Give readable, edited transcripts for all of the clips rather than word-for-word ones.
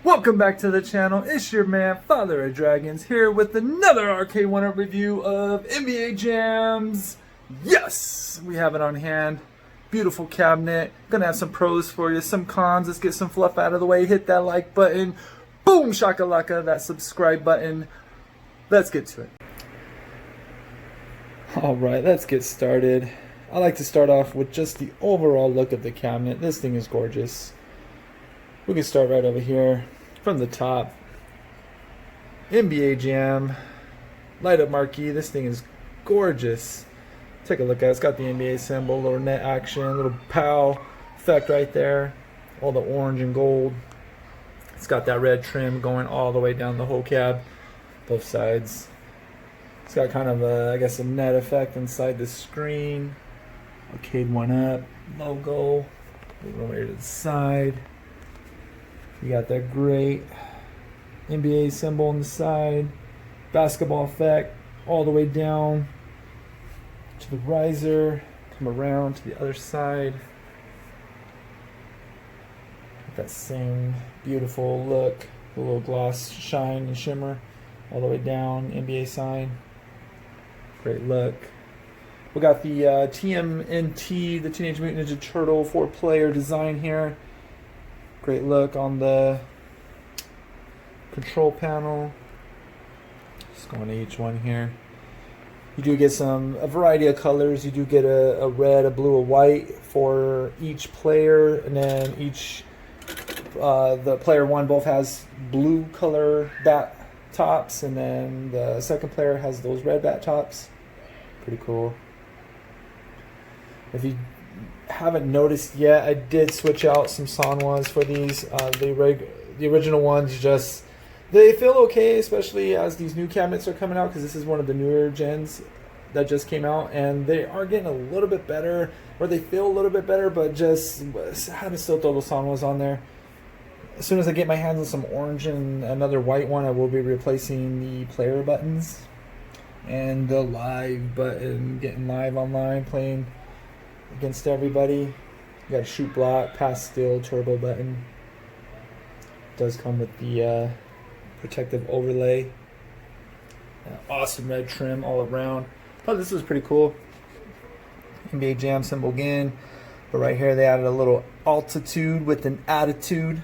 Welcome back to the channel. It's your man, Father of Dragons, here with another Arcade 1-Up review of NBA Jams. Yes! We have it on hand. Beautiful cabinet. Gonna have some pros for you, some cons. Let's get some fluff out of the way. Hit that like button. Boom shakalaka, that subscribe button. Let's get to it. Alright, let's get started. I like to start off with just the overall look of the cabinet. This thing is gorgeous. We can start right over here from the top. NBA Jam light up marquee. This thing is gorgeous. Take a look at it. It's got the NBA symbol, little net action, little pow effect right there. All the orange and gold. It's got that red trim going all the way down the whole cab, both sides. It's got kind of a, I guess, a net effect inside the screen. Arcade 1-Up logo. Over here to the side. You got that great NBA symbol on the side, basketball effect all the way down to the riser, come around to the other side. With that same beautiful look, the little gloss shine and shimmer all the way down, NBA sign. Great look. We got the TMNT, the Teenage Mutant Ninja Turtle 4-player design here. Great look on the control panel. Just going to each one here. You do get a variety of colors. You do get a red, a blue, a white for each player, and then the player one both has blue color bat tops, and then the second player has those red bat tops. Pretty cool. If you haven't noticed yet, I did switch out some Sanwas for these. The original ones they feel okay, especially as these new cabinets are coming out, because this is one of the newer gens that just came out, and they are getting a little bit better, or they feel a little bit better, but just having still throw those Sanwas on there. As soon as I get my hands on some orange and another white one, I will be replacing the player buttons and the live button, getting live online, playing against everybody. You got a shoot block, pass still, turbo button. Does come with the protective overlay. Awesome red trim all around. Thought this was pretty cool. NBA Jam symbol again, but right here they added a little altitude with an attitude.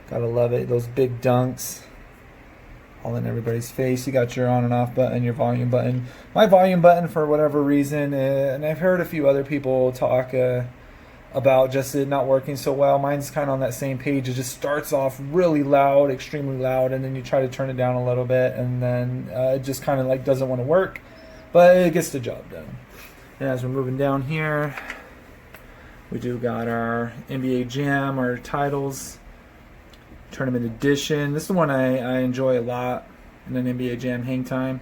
Gotta love it. Those big dunks all in everybody's face. You got your on and off button, your volume button. My volume button, for whatever reason, and I've heard a few other people talk about just it not working so well. Mine's kind of on that same page. It just starts off really loud, extremely loud, and then you try to turn it down a little bit, and then it just kind of like doesn't want to work, but it gets the job done. And as we're moving down here, we do got our NBA Jam, our titles. Tournament edition. This is the one I enjoy a lot in an NBA Jam hang time.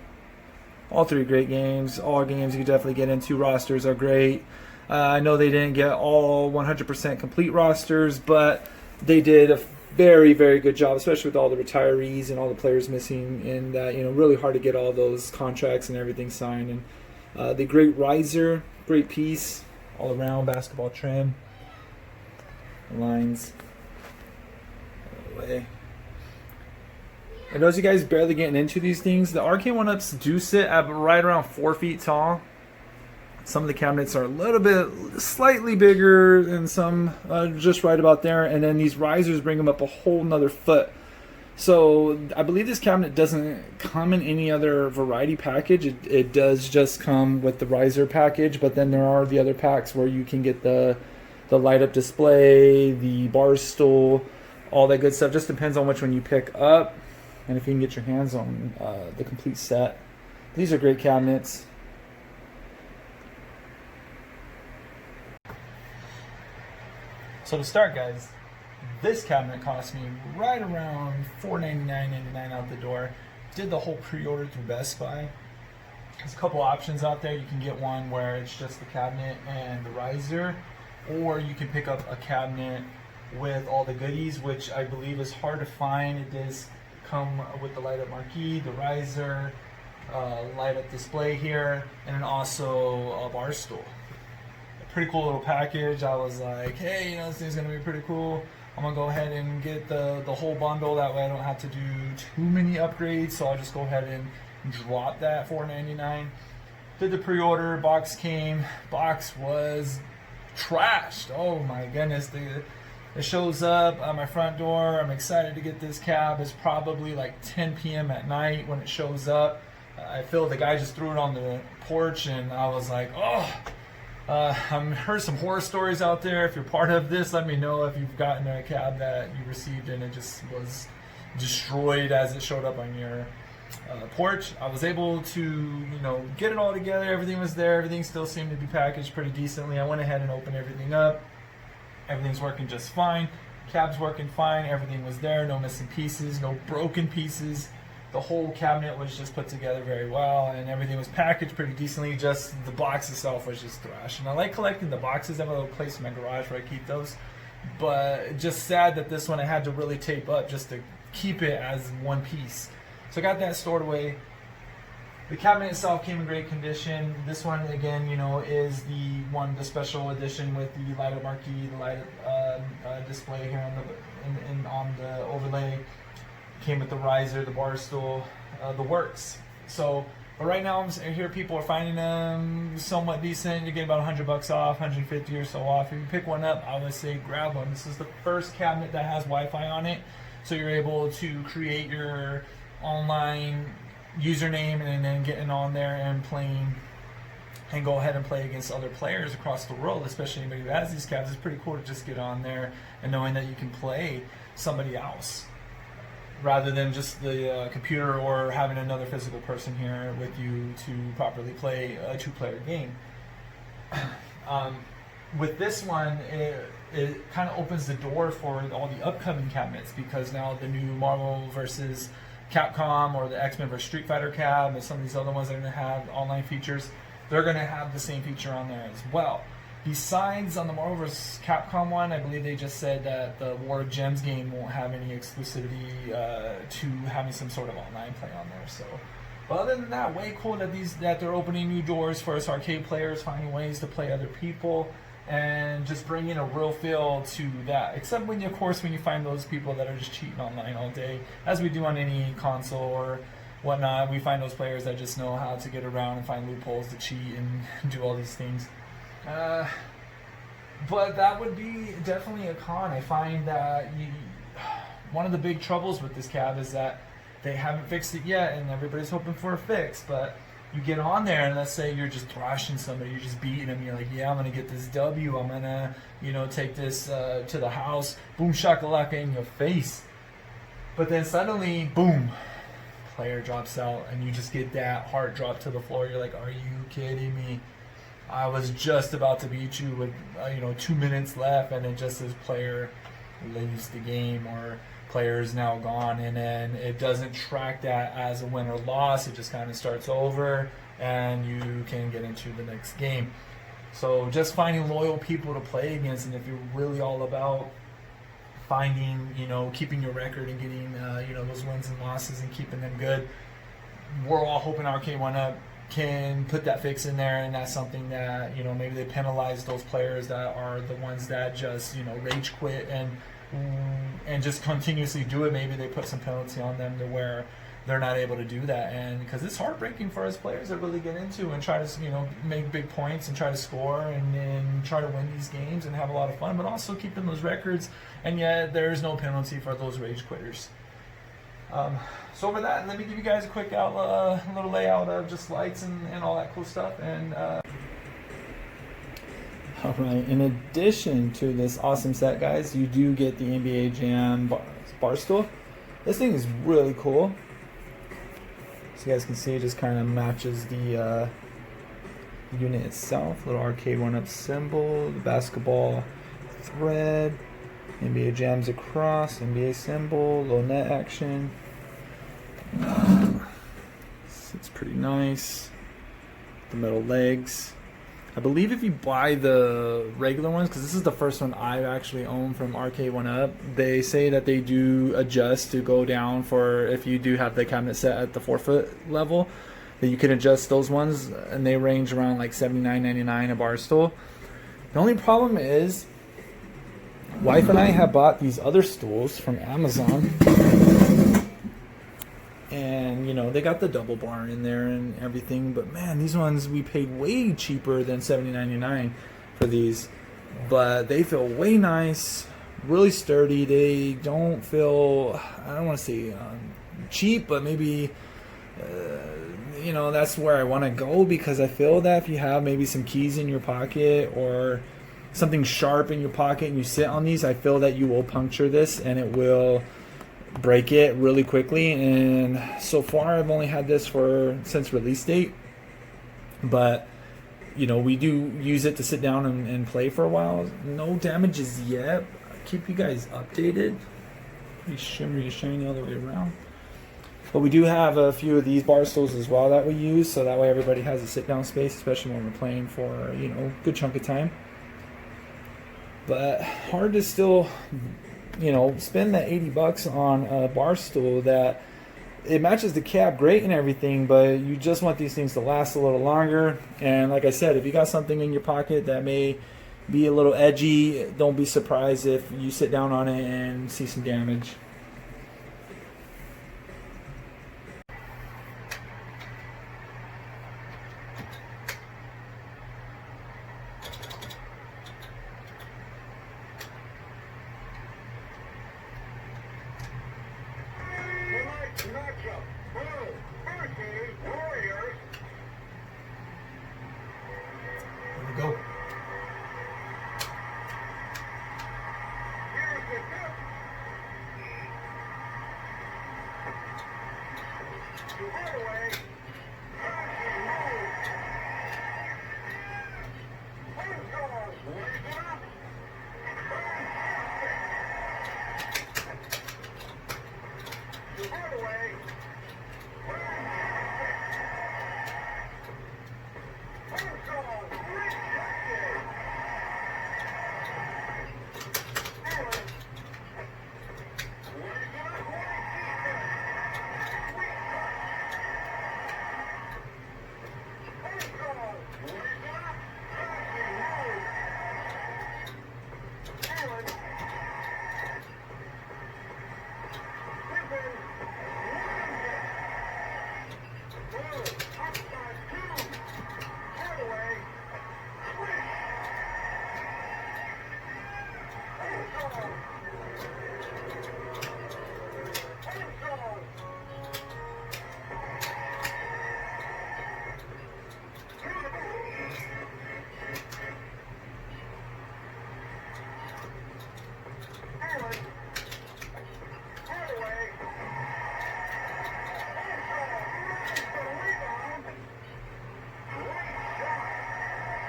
All three great games. All games you can definitely get into. Rosters are great. I know they didn't get all 100% complete rosters, but they did a very, very good job, especially with all the retirees and all the players missing, and really hard to get all those contracts and everything signed. And the great riser, great piece all around, basketball trim, lines. Way. I know you guys barely getting into these things. The Arcade 1-Ups do sit at right around 4 feet tall. Some of the cabinets are a little bit slightly bigger, and some just right about there. And then these risers bring them up a whole nother foot. So I believe this cabinet doesn't come in any other variety package. It does just come with the riser package, but then there are the other packs where you can get the light up display, the bar stool, all that good stuff. Just depends on which one you pick up and if you can get your hands on the complete set. These are great cabinets. So to start, guys, this cabinet cost me right around $499.99 out the door. Did the whole pre-order through Best Buy. There's a couple options out there. You can get one where it's just the cabinet and the riser, or you can pick up a cabinet with all the goodies, which I believe is hard to find. It does come with the light up marquee, the riser, light up display here, and then also a bar stool. A pretty cool little package. I was like, hey, this thing's gonna be pretty cool. I'm gonna go ahead and get the whole bundle. That way I don't have to do too many upgrades. So I'll just go ahead and drop that $4.99. Did the pre-order, box came, box was trashed. Oh my goodness, it shows up at my front door. I'm excited to get this cab. It's probably like 10 p.m. at night when it shows up. I feel the guy just threw it on the porch, and I was like, oh. I've heard some horror stories out there. If you're part of this, let me know if you've gotten a cab that you received and it just was destroyed as it showed up on your porch. I was able to, get it all together. Everything was there. Everything still seemed to be packaged pretty decently. I went ahead and opened everything up. Everything's working just fine. Cab's working fine. Everything was there. No missing pieces. No broken pieces. The whole cabinet was just put together very well, and everything was packaged pretty decently. Just the box itself was just trash. And I like collecting the boxes. I have a little place in my garage where I keep those. But just sad that this one I had to really tape up just to keep it as one piece. So I got that stored away. The cabinet itself came in great condition. This one, again, is the special edition with the light up marquee, the light up display here on the overlay. Came with the riser, the bar stool, the works. So, but right now I hear people are finding them somewhat decent. You're getting about $100 off, 150 or so off. If you pick one up, I would say grab one. This is the first cabinet that has Wi-Fi on it, so you're able to create your online username and then getting on there and playing, and go ahead and play against other players across the world. Especially anybody who has these cabs, it's pretty cool to just get on there and knowing that you can play somebody else, rather than just the computer or having another physical person here with you to properly play a two-player game. With this one, it kind of opens the door for all the upcoming cabinets, because now the new Marvel versus Capcom or the X-Men vs Street Fighter cab and some of these other ones that are going to have online features, they're going to have the same feature on there as well. Besides, on the Marvel vs. Capcom one, I believe they just said that the War of Gems game won't have any exclusivity to having some sort of online play on there. So, but other than that, way cool that they're opening new doors for us arcade players, finding ways to play other people, and just bringing a real feel to that. Except when you find those people that are just cheating online all day, as we do on any console or whatnot. We find those players that just know how to get around and find loopholes to cheat and do all these things. But that would be definitely a con. I find that one of the big troubles with this cab is that they haven't fixed it yet, and everybody's hoping for a fix. But you get on there, and let's say you're just thrashing somebody, you're just beating them. You're like, yeah, I'm gonna get this W. I'm gonna, take this to the house. Boom shakalaka in your face. But then suddenly, boom, player drops out, and you just get that heart drop to the floor. You're like, are you kidding me? I was just about to beat you with 2 minutes left, and then just this player leaves the game, or player is now gone, and then it doesn't track that as a win or loss. It just kind of starts over, and you can get into the next game. So just finding loyal people to play against, and if you're really all about finding, keeping your record and getting those wins and losses and keeping them good, we're all hoping Arcade 1-Up can put that fix in there, and that's something that maybe they penalize those players that are the ones that just rage quit and just continuously do it. Maybe they put some penalty on them to where they're not able to do that, and because it's heartbreaking for us players that really get into and try to make big points and try to score and try to win these games and have a lot of fun, but also keeping those records, and yet there's no penalty for those rage quitters. So over that, let me give you guys a quick little layout of just lights and all that cool stuff. And all right, in addition to this awesome set, guys, you do get the NBA Jam bar stool. This thing is really cool. So you guys can see it just kind of matches the unit itself. Little Arcade 1-Up symbol, the basketball thread, NBA Jams across, NBA symbol, little net action. It's pretty nice. The metal legs. I believe if you buy the regular ones, because this is the first one I actually own from Arcade 1-Up, they say that they do adjust to go down for if you do have the cabinet set at the 4-foot level, that you can adjust those ones, and they range around like $79.99 a bar stool. The only problem is Wife and I have bought these other stools from Amazon, and you know they got the double bar in there and everything, but man, these ones we paid way cheaper than $70.99 for these, but they feel way nice, really sturdy. They don't feel, I don't want to say cheap, but maybe you know, that's where I want to go, because I feel that if you have maybe some keys in your pocket or something sharp in your pocket and you sit on these, I feel that you will puncture this and it will break it really quickly. And so far I've only had this since release date, but you know, we do use it to sit down and play for a while. No damages yet. I'll keep you guys updated. Pretty shimmery, shiny all the way around. But we do have a few of these bar stools as well that we use, so that way everybody has a sit down space, especially when we're playing for, you know, a good chunk of time. But hard to still, you know, spend that $80 on a bar stool that it matches the cab great and everything, but you just want these things to last a little longer. And like I said, if you got something in your pocket that may be a little edgy, don't be surprised if you sit down on it and see some damage. Nbajam, versus Warriors. There we go. Here's the tip. To Hardaway.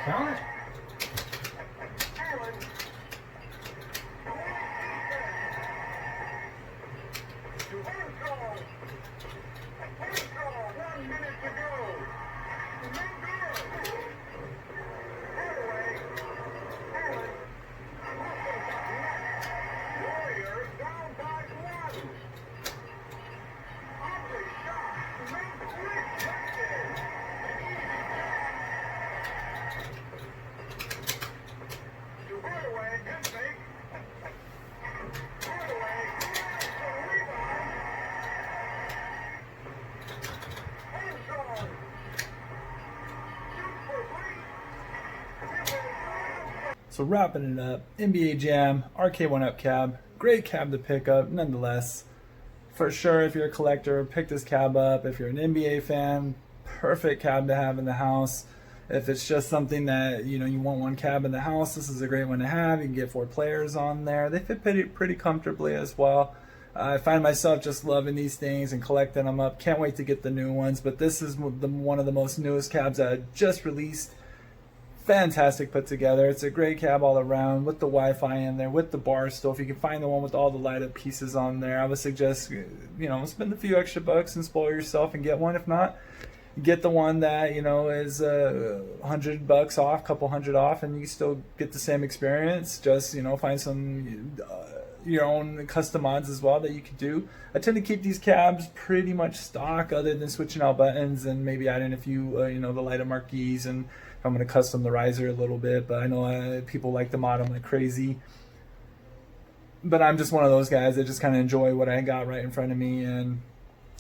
Count it. So wrapping it up, NBA Jam, RK1 Up cab, great cab to pick up nonetheless. For sure, if you're a collector, pick this cab up. If you're an NBA fan, perfect cab to have in the house. If it's just something that, you know, you want one cab in the house, this is a great one to have. You can get 4 players on there. They fit pretty comfortably as well. I find myself just loving these things and collecting them up. Can't wait to get the new ones, but this is one of the most newest cabs that I just released. Fantastic put together. It's a great cab all around with the Wi-Fi in there, with the bar stool. If you can find the one with all the light up pieces on there, I would suggest, you know, spend a few extra bucks and spoil yourself and get one. If not, get the one that, you know, is $100 off, couple hundred off, and you still get the same experience. Just, you know, find some your own custom mods as well that you could do. I tend to keep these cabs pretty much stock, other than switching out buttons and maybe adding a few, you know, the light up marquees, and I'm going to custom the riser a little bit. But I know people like to mod them like crazy. but I'm just one of those guys that just kind of enjoy what I got right in front of me and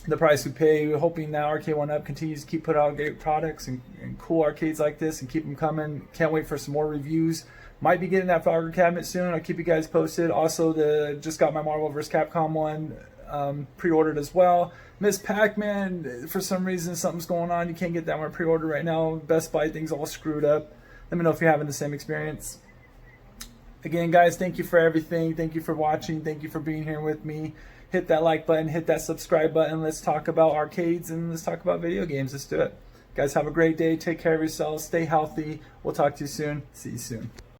the price we pay. We're hoping that Arcade 1-Up continues to keep put out great products and cool arcades like this and keep them coming. Can't wait for some more reviews. Might be getting that Frogger cabinet soon. I'll keep you guys posted. Also, just got my Marvel vs. Capcom one pre-ordered as well. Miss Pac-Man, for some reason something's going on. You can't get that one pre-ordered right now. Best Buy thing's all screwed up. Let me know if you're having the same experience. Again, guys, thank you for everything. Thank you for watching. Thank you for being here with me. Hit that like button. Hit that subscribe button. Let's talk about arcades and let's talk about video games. Let's do it. Guys, have a great day. Take care of yourselves. Stay healthy. We'll talk to you soon. See you soon.